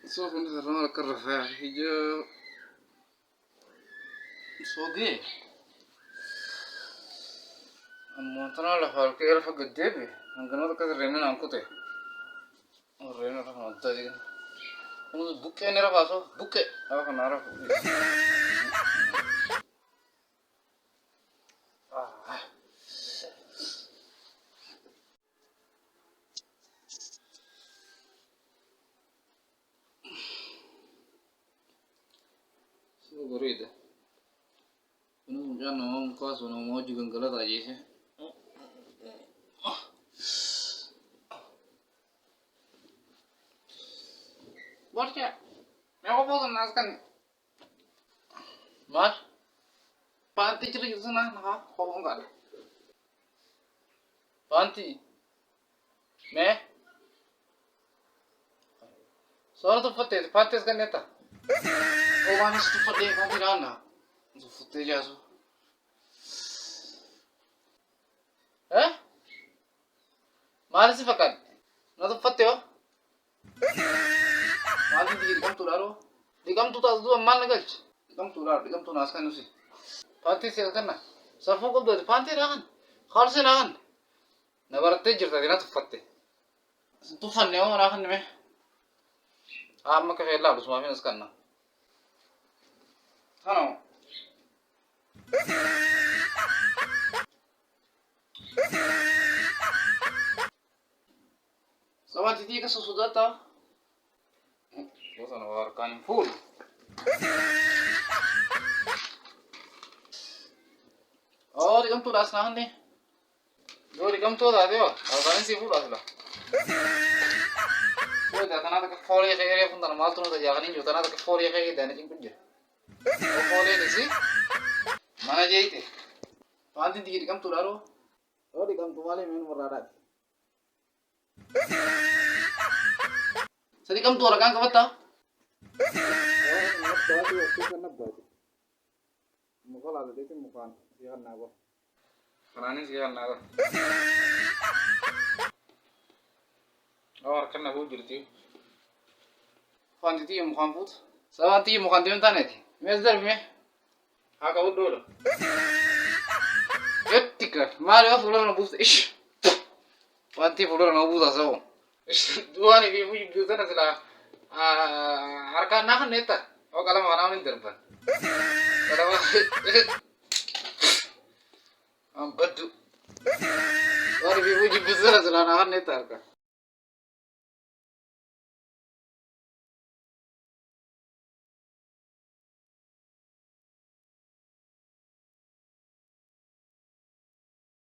سوف نترى الرفاع هي سوقي أما ترى الحال كير فقد دبي أنكنا تكسر رينا نانكوتة رينا رفع متى ونص بوكة نرى فاسو بوكة أنا نعرف سو بريدة ونص جانا هم كاس ونص موجي كنقلة تاجيه Borja, me hago poco nas kan. Mas, panti ciri sana, nah, kau enggak. Panti, me. Soalnya tuh pete, panti sekarang neta. Oh manis tuh pete, panti rana. Tuh pete jasu. Manis sih pakai. Nah tuh pete oh. Manis digam tuh laro. Digam tuh tas dua mal negaj. Digam tuh laro, digam tuh nas kan usi. Panti sih kan nah. Safu kau tuh panti rakan. Khal sih rakan. Nah barat tejir tadi nah tuh pete. Tuh fan nih orang rakan nih. Amma kafe lah, semua minus kan nah. Hano. Sama titi ka susudat ta. Bosan war kan full. Oh, digam tu das nahan nih. Do digam tu dah deh. और kan si full asla. वो देखा ना तो four ये कहीं फुंदा माल तो ना तो जागनी जो तना तो फोर ये कहीं देने चिंग कुछ वो फोर ये निसी mana jadi ते panti dikit kam tularo oh di kam tumale men murada sadi kam tuara kan kabata oh berarti waktu kan berarti mukal ada deh mukan sihan nago karena sihan nago और करना बहुत जरूरी है फांदी थी मुकाम फूट सवाल थी मुकाम दियों ताने थी मैं इधर में हाँ का वो डोर ये टिकर मारे वो फुलों ना बूस्ट इश फांदी फुलों ना बूस्ट आसा वो इश दुआ ने भी मुझे दूसरा ना चला हर का ना खन नेता वो कलम वाला नहीं दरबार पर वो हम बद्दू और भी मुझे दूसरा चला ना खन नेता हर का